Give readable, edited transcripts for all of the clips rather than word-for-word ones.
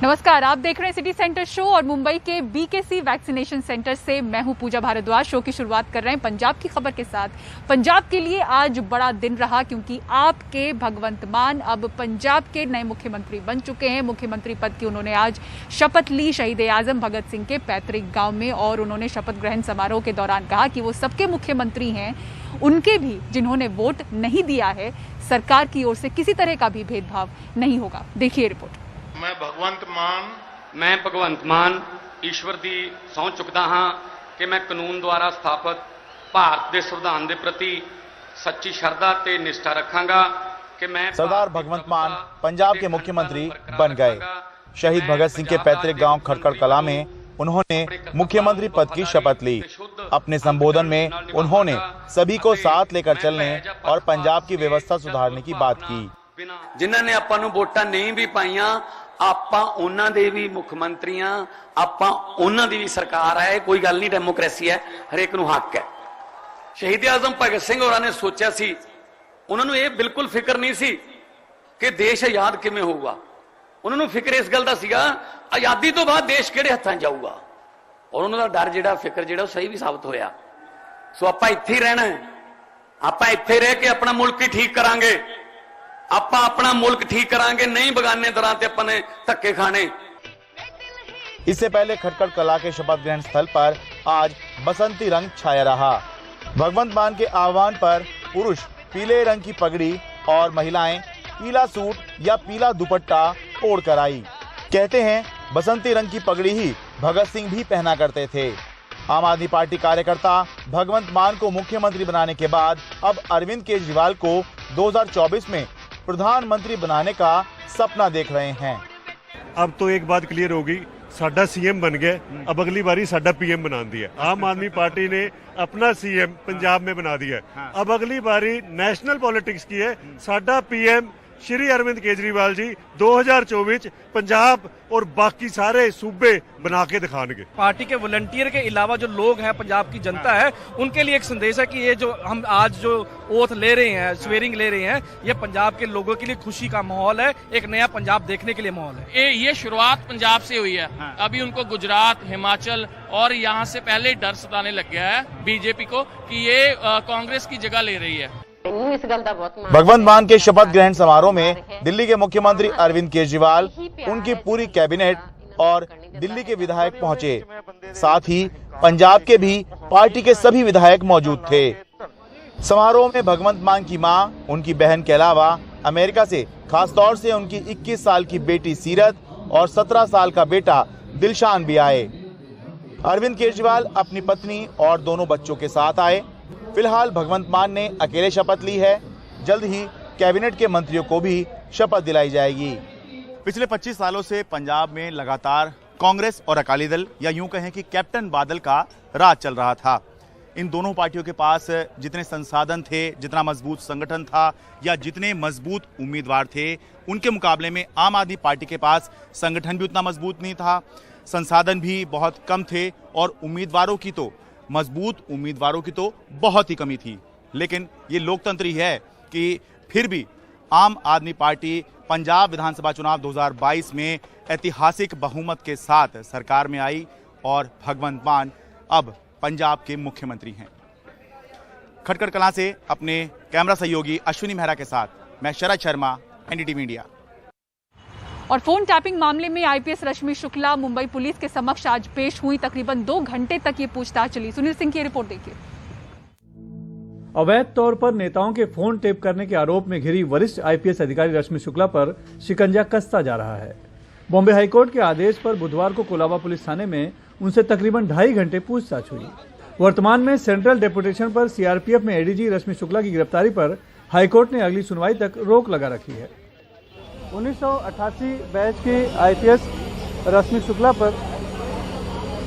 नमस्कार, आप देख रहे हैं सिटी सेंटर शो और मुंबई के बीकेसी वैक्सीनेशन सेंटर से मैं हूं पूजा भारद्वाज। शो की शुरुआत कर रहे हैं पंजाब की खबर के साथ। पंजाब के लिए आज बड़ा दिन रहा क्योंकि आपके भगवंत मान अब पंजाब के नए मुख्यमंत्री बन चुके हैं। मुख्यमंत्री पद की उन्होंने आज शपथ ली शहीद आजम भगत सिंह के पैतृक गांव में और उन्होंने शपथ ग्रहण समारोह के दौरान कहा कि वो सबके मुख्यमंत्री हैं, उनके भी जिन्होंने वोट नहीं दिया है। सरकार की ओर से किसी तरह का भी भेदभाव नहीं होगा। देखिए रिपोर्ट। मैं भगवंत मान ईश्वर की सौं चुकता हाँ कि मैं कानून द्वारा स्थापित भारत के संविधान के प्रति सच्ची श्रद्धा ते निष्ठा रखांगा कि मैं सरदार भगवंत मान पंजाब के मुख्यमंत्री बन गए। शहीद भगत सिंह के पैतृक गांव खटखड़ कला में उन्होंने मुख्यमंत्री पद की शपथ ली। अपने संबोधन में उन्होंने सभी को साथ लेकर चलने और पंजाब की व्यवस्था सुधारने की बात की। जिन्हां ने आपां नूं वोटां नहीं भी पाईयां, आपां उन्हां दे भी मुख्यमंत्री हां, आपां उन्हां दी भी सरकार है। कोई गल नहीं, डेमोक्रेसी है, हरेक नूं हक है। शहीद आजम भगत सिंह होरां ने सोचा सी, उन्हां नूं इह बिल्कुल फिक्र नहीं सी कि देश आजाद किवें होऊगा। उन्हां नूं फिक्र इस गल दा सीगा आजादी तो बाद देश किहड़े हत्थां जाऊगा, और उन्हां दा डर जिहड़ा फिक्र जिहड़ा सही भी साबित होया। सो आपां इत्थे ही रहना है, आपां इत्थे रह के अपना मुल्क ही ठीक करांगे, आपां अपना मुल्क ठीक करांगे, नहीं बगाने दरां ते अपने धक्के खाने। इससे पहले खटखड़ कला के शपथ ग्रहण स्थल पर आज बसंती रंग छाया रहा। भगवंत मान के आह्वान पर पुरुष पीले रंग की पगड़ी और महिलाएं पीला सूट या पीला दुपट्टा ओढ़ कर आई। कहते हैं बसंती रंग की पगड़ी ही भगत सिंह भी पहना करते थे। आम आदमी पार्टी कार्यकर्ता भगवंत मान को मुख्यमंत्री बनाने के बाद अब अरविंद केजरीवाल को 2024 में प्रधानमंत्री बनाने का सपना देख रहे हैं। अब तो एक बात क्लियर होगी, साडा सीएम बन गया, अब अगली बारी साडा पीएम बना दिया। आम आदमी पार्टी ने अपना सीएम पंजाब में बना दिया, अब अगली बारी नेशनल पॉलिटिक्स की है। साडा पीएम श्री अरविंद केजरीवाल जी 2024 पंजाब और बाकी सारे सूबे बना के दिखाएंगे। पार्टी के वॉलंटियर के अलावा जो लोग हैं, पंजाब की जनता है, उनके लिए एक संदेश है कि ये जो हम आज जो ओथ ले रहे हैं, स्वेरिंग ले रहे हैं, ये पंजाब के लोगों के लिए खुशी का माहौल है, एक नया पंजाब देखने के लिए माहौल है। ये शुरुआत पंजाब से हुई है। अभी उनको गुजरात, हिमाचल और यहाँ से पहले डर सताने लग गया है बीजेपी को कि ये कांग्रेस की जगह ले रही है। भगवंत मान के शपथ ग्रहण समारोह में दिल्ली के मुख्यमंत्री अरविंद केजरीवाल, उनकी पूरी कैबिनेट और दिल्ली के विधायक पहुंचे। साथ ही पंजाब के भी पार्टी के सभी विधायक मौजूद थे। समारोह में भगवंत मान की मां, उनकी बहन के अलावा अमेरिका से खास तौर से उनकी 21 साल की बेटी सीरत और 17 साल का बेटा दिलशान भी आए। अरविंद केजरीवाल अपनी पत्नी और दोनों बच्चों के साथ आए। फिलहाल भगवंत मान ने अकेले शपथ ली है। जल्द ही कैबिनेट के मंत्रियों को भी शपथ दिलाई जाएगी। पिछले 25 सालों से पंजाब में लगातार कांग्रेस और अकाली दल, या यूं कहें कि कैप्टन बादल का राज चल रहा था। इन दोनों पार्टियों के पास जितने संसाधन थे, जितना मजबूत संगठन था या जितने मजबूत उम्मीदवार थे, उनके मुकाबले में आम आदमी पार्टी के पास संगठन भी उतना मजबूत नहीं था, संसाधन भी बहुत कम थे और मजबूत उम्मीदवारों की तो बहुत ही कमी थी। लेकिन ये लोकतंत्र ही है कि फिर भी आम आदमी पार्टी पंजाब विधानसभा चुनाव 2022 में ऐतिहासिक बहुमत के साथ सरकार में आई और भगवंत मान अब पंजाब के मुख्यमंत्री हैं। खटखड़ कलां से अपने कैमरा सहयोगी अश्विनी मेहरा के साथ मैं शरद शर्मा, एनडीटीवी इंडिया। और फोन टैपिंग मामले में आईपीएस रश्मि शुक्ला मुंबई पुलिस के समक्ष आज पेश हुई। तकरीबन 2 घंटे तक ये पूछताछ चली। सुनील सिंह की रिपोर्ट देखिए। अवैध तौर पर नेताओं के फोन टेप करने के आरोप में घिरी वरिष्ठ आईपीएस अधिकारी रश्मि शुक्ला पर शिकंजा कसता जा रहा है। बॉम्बे हाईकोर्ट के आदेश पर बुधवार को कोलाबा पुलिस थाने में उनसे तकरीबन 2.5 घंटे पूछताछ हुई। वर्तमान में सेंट्रल डेपुटेशन पर सीआरपीएफ में एडीजी रश्मि शुक्ला की गिरफ्तारी पर हाईकोर्ट ने अगली सुनवाई तक रोक लगा रखी है। 1988 बैच की आईपीएस रश्मि शुक्ला पर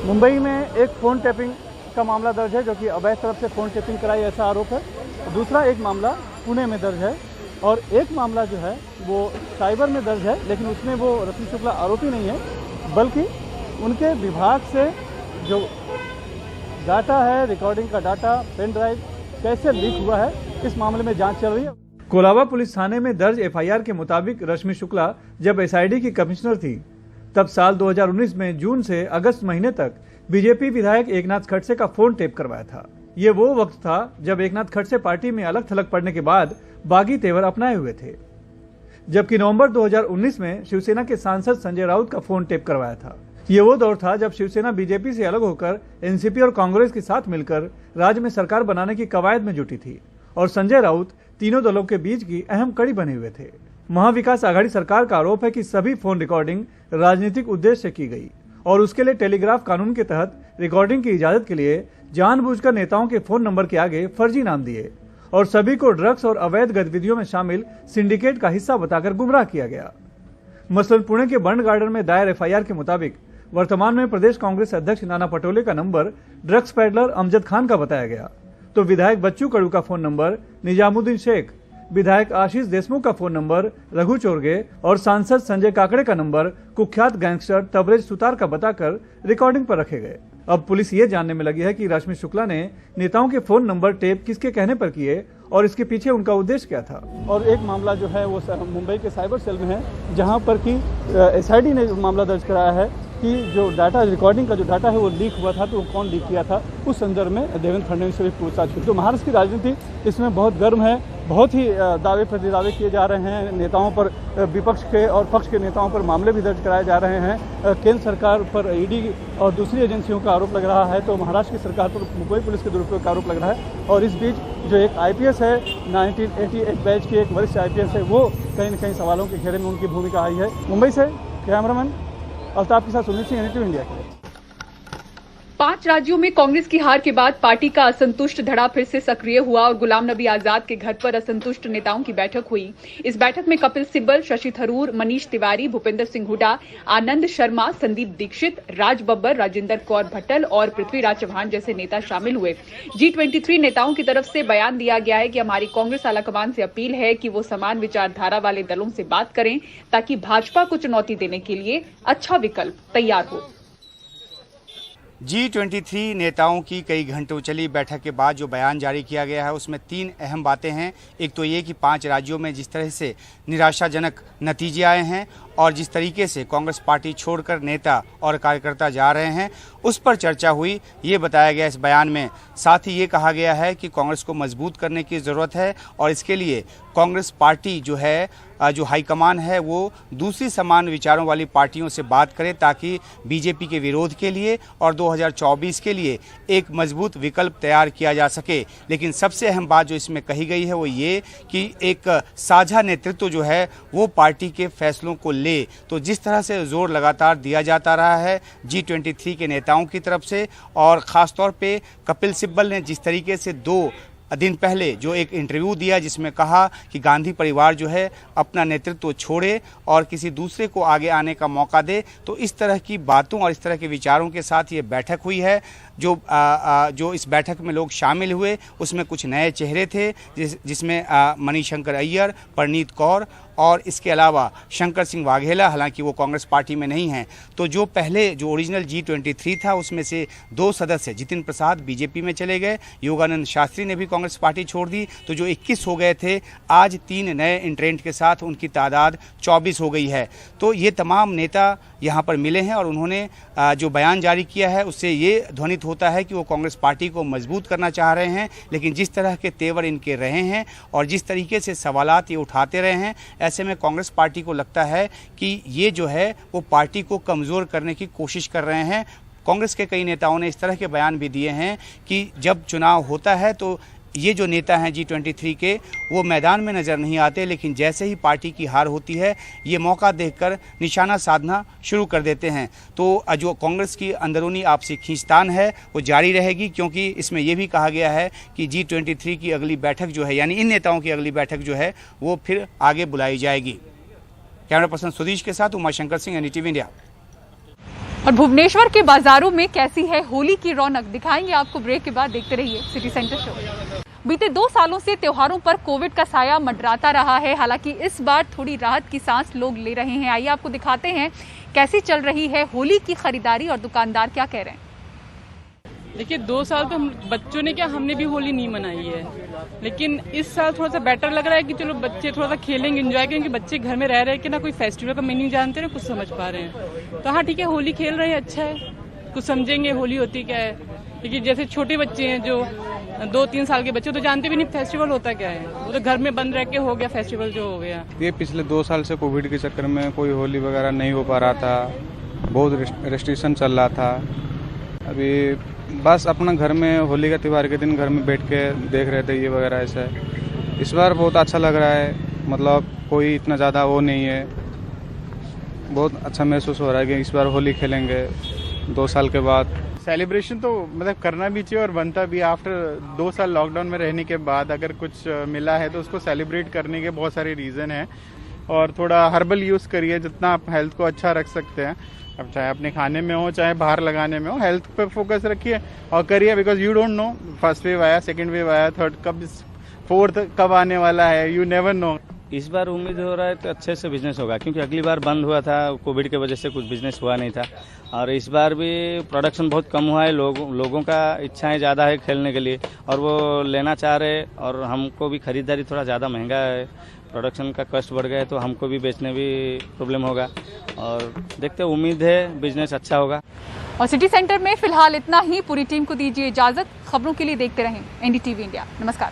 मुंबई में एक फ़ोन टैपिंग का मामला दर्ज है, जो कि अवैध तरफ से फ़ोन टैपिंग कराई ऐसा आरोप है। दूसरा एक मामला पुणे में दर्ज है और एक मामला जो है वो साइबर में दर्ज है, लेकिन उसमें वो रश्मि शुक्ला आरोपी नहीं है, बल्कि उनके विभाग से जो डाटा है, रिकॉर्डिंग का डाटा, पेन ड्राइव कैसे लीक हुआ है, इस मामले में जाँच चल रही है। कोलाबा पुलिस थाने में दर्ज एफआईआर के मुताबिक रश्मि शुक्ला जब एसआईडी की कमिश्नर थी तब साल 2019 में जून से अगस्त महीने तक बीजेपी विधायक एकनाथ खड़से का फोन टेप करवाया था। ये वो वक्त था जब एकनाथ खड़से पार्टी में अलग थलग पड़ने के बाद बागी तेवर अपनाए हुए थे। जबकि नवंबर 2019 में शिवसेना के सांसद संजय राउत का फोन टेप करवाया था। ये वो दौर था जब शिवसेना बीजेपी से अलग होकर एनसीपी और कांग्रेस के साथ मिलकर राज्य में सरकार बनाने की कवायद में जुटी थी और संजय राउत तीनों दलों के बीच की अहम कड़ी बने हुए थे। महाविकास आघाड़ी सरकार का आरोप है कि सभी फोन रिकॉर्डिंग राजनीतिक उद्देश्य से की गई और उसके लिए टेलीग्राफ कानून के तहत रिकॉर्डिंग की इजाजत के लिए जानबूझकर नेताओं के फोन नंबर के आगे फर्जी नाम दिए और सभी को ड्रग्स और अवैध गतिविधियों में शामिल सिंडिकेट का हिस्सा बताकर गुमराह किया गया। मसलन पुणे के बर्न गार्डन में दायर एफआईआर के मुताबिक वर्तमान में प्रदेश कांग्रेस अध्यक्ष नाना पटोले का number drugs peddler Amjad Khan का बताया गया, तो विधायक बच्चू कडू का फोन नंबर निजामुद्दीन शेख, विधायक आशीष देशमुख का फोन नंबर रघु चोरगे और सांसद संजय काकड़े का नंबर कुख्यात गैंगस्टर तबरेज सुतार का बताकर रिकॉर्डिंग पर रखे गए। अब पुलिस ये जानने में लगी है कि रश्मि शुक्ला ने नेताओं के फोन नंबर टेप किसके कहने पर किए और इसके पीछे उनका उद्देश्य क्या था। और एक मामला जो है वो मुंबई के साइबर सेल में है, जहां पर कि एसआईडी ने मामला दर्ज कराया है कि जो डाटा रिकॉर्डिंग का जो डाटा है वो लीक हुआ था, तो वो कौन लीक किया था, उस संदर्भ में देवेंद्र फडणवीस से भी पूछताछ की। तो महाराष्ट्र की राजनीति इसमें बहुत गर्म है, बहुत ही दावे प्रतिदावे किए जा रहे हैं नेताओं पर, विपक्ष के और पक्ष के नेताओं पर मामले भी दर्ज कराए जा रहे हैं। केंद्र सरकार पर ईडी और दूसरी एजेंसियों का आरोप लग रहा है, तो महाराष्ट्र की सरकार पर मुंबई पुलिस के दुरुपयोग का आरोप लग रहा है। और इस बीच जो एक आईपीएस है 1988 बैच की एक वरिष्ठ आईपीएस है, वो कहीं न कहीं सवालों के घेरे में उनकी भूमिका आई है। मुंबई से कैमरामैन अल्ताफ के साथ सुनील सिंह, NDTV इंडिया के लिए। 5 राज्यों में कांग्रेस की हार के बाद पार्टी का असंतुष्ट धड़ा फिर से सक्रिय हुआ और गुलाम नबी आजाद के घर पर असंतुष्ट नेताओं की बैठक हुई। इस बैठक में कपिल सिब्बल, शशि थरूर, मनीष तिवारी, भूपेंद्र सिंह हुड्डा, आनंद शर्मा, संदीप दीक्षित, राज बब्बर, राजेंद्र कौर भट्टल और पृथ्वीराज चौहान जैसे नेता शामिल हुए। G23 नेताओं की तरफ से बयान दिया गया है कि हमारी कांग्रेस आलाकमान से अपील है कि वो समान विचारधारा वाले दलों से बात करें ताकि भाजपा को चुनौती देने के लिए अच्छा विकल्प तैयार हो। G23 नेताओं की कई घंटों चली बैठक के बाद जो बयान जारी किया गया है उसमें 3 अहम बातें हैं। एक तो ये कि 5 राज्यों में जिस तरह से निराशाजनक नतीजे आए हैं और जिस तरीके से कांग्रेस पार्टी छोड़कर नेता और कार्यकर्ता जा रहे हैं उस पर चर्चा हुई, ये बताया गया इस बयान में। साथ ही ये कहा गया है कि कांग्रेस को मजबूत करने की ज़रूरत है और इसके लिए कांग्रेस पार्टी जो है, जो हाईकमान है, वो दूसरी समान विचारों वाली पार्टियों से बात करे ताकि बीजेपी के विरोध के लिए और 2024 के लिए एक मजबूत विकल्प तैयार किया जा सके। लेकिन सबसे अहम बात जो इसमें कही गई है वो ये कि एक साझा नेतृत्व जो है वो पार्टी के फैसलों को ले। तो जिस तरह से जोर लगातार दिया जाता रहा है G23 के नेताओं की तरफ से, और ख़ास तौर पे कपिल सिब्बल ने जिस तरीके से 2 दिन पहले जो एक इंटरव्यू दिया जिसमें कहा कि गांधी परिवार जो है अपना नेतृत्व छोड़े और किसी दूसरे को आगे आने का मौका दे, तो इस तरह की बातों और इस तरह के विचारों के साथ ये बैठक हुई है। जो इस बैठक में लोग शामिल हुए उसमें कुछ नए चेहरे थे, जिसमें मणिशंकर अय्यर, परनीत कौर और इसके अलावा शंकर सिंह वाघेला, हालांकि वो कांग्रेस पार्टी में नहीं हैं। तो जो पहले जो ओरिजिनल G23 था उसमें से 2 सदस्य जितिन प्रसाद बीजेपी में चले गए, योगानंद शास्त्री ने भी कांग्रेस पार्टी छोड़ दी, तो जो 21 हो गए थे आज 3 नए इंट्रेंट के साथ उनकी तादाद 24 हो गई है। तो ये तमाम नेता यहाँ पर मिले हैं और उन्होंने जो बयान जारी किया है उससे ये ध्वनित होता है कि वो कांग्रेस पार्टी को मजबूत करना चाह रहे हैं। लेकिन जिस तरह के तेवर इनके रहे हैं और जिस तरीके से सवालात ये उठाते रहे हैं, ऐसे में कांग्रेस पार्टी को लगता है कि ये जो है वो पार्टी को कमज़ोर करने की कोशिश कर रहे हैं। कांग्रेस के कई नेताओं ने इस तरह के बयान भी दिए हैं कि जब चुनाव होता है तो ये जो नेता हैं G23 के वो मैदान में नज़र नहीं आते, लेकिन जैसे ही पार्टी की हार होती है ये मौका देखकर निशाना साधना शुरू कर देते हैं। तो जो कांग्रेस की अंदरूनी आपसी खींचतान है वो जारी रहेगी, क्योंकि इसमें यह भी कहा गया है कि G23 की अगली बैठक जो है, यानी इन नेताओं की अगली बैठक जो है वो फिर आगे बुलाई जाएगी। कैमरा पर्सन सुधीश के साथ उमाशंकर सिंह, NDTV इंडिया। और भुवनेश्वर के बाजारों में कैसी है होली की रौनक, दिखाएंगे आपको ब्रेक के बाद। देखते रहिए सिटी सेंटर शो। बीते 2 सालों से त्योहारों पर कोविड का साया मंडराता रहा है, हालांकि इस बार थोड़ी राहत की सांस लोग ले रहे हैं। आइए आपको दिखाते हैं कैसी चल रही है होली की खरीदारी और दुकानदार क्या कह रहे हैं। देखिए 2 साल तो हम बच्चों ने क्या, हमने भी होली नहीं मनाई है, लेकिन इस साल थोड़ा सा बेटर लग रहा है कि चलो बच्चे थोड़ा सा खेलेंगे, एंजॉय करेंगे। बच्चे घर में रह रहे हैं कि ना कोई फेस्टिवल का मीनिंग जानते हैं ना कुछ समझ पा रहे हैं। तो हाँ ठीक है, होली खेल रहे हैं, अच्छा है, कुछ समझेंगे होली होती क्या है। लेकिन जैसे छोटे बच्चे हैं जो 2-3 साल के बच्चे तो जानते भी नहीं फेस्टिवल होता क्या है, वो तो घर में बंद रह के हो गया फेस्टिवल जो हो गया। ये पिछले 2 साल से कोविड के चक्कर में कोई होली वगैरह नहीं हो पा रहा था, बहुत रेस्ट्रिक्शन चल रहा था। अभी बस अपना घर में होली का त्यौहार के दिन घर में बैठ के देख रहे थे ये वगैरह ऐसा। इस बार बहुत अच्छा लग रहा है, मतलब कोई इतना ज़्यादा वो नहीं है, बहुत अच्छा महसूस हो रहा है कि इस बार होली खेलेंगे 2 साल के बाद। सेलिब्रेशन तो मतलब करना भी चाहिए और बनता भी। आफ्टर 2 साल लॉकडाउन में रहने के बाद अगर कुछ मिला है तो उसको सेलिब्रेट करने के बहुत सारे रीज़न हैं। और थोड़ा हर्बल यूज़ करिए, जितना आप हेल्थ को अच्छा रख सकते हैं, अब चाहे अपने खाने में हो चाहे बाहर लगाने में हो, हेल्थ पे फोकस रखिए और करिए। Because you don't know first wave आया, सेकेंड वेव आया, थर्ड कब, फोर्थ कब आने वाला है, यू नेवर नो। इस बार उम्मीद हो रहा है तो अच्छे से बिजनेस होगा, क्योंकि अगली बार बंद हुआ था कोविड के वजह से, कुछ बिजनेस हुआ नहीं था। और इस बार भी प्रोडक्शन बहुत कम हुआ है, लोगों का इच्छाएं ज़्यादा है खेलने के लिए और वो लेना चाह रहे, और हमको भी खरीदारी थोड़ा ज़्यादा महंगा है, प्रोडक्शन का कॉस्ट बढ़ गया है तो हमको भी बेचने भी प्रॉब्लम होगा। और देखते उम्मीद है बिजनेस अच्छा होगा। और सिटी सेंटर में फिलहाल इतना ही। पूरी टीम को दीजिए इजाजत। खबरों के लिए देखते रहें NDTV इंडिया। नमस्कार।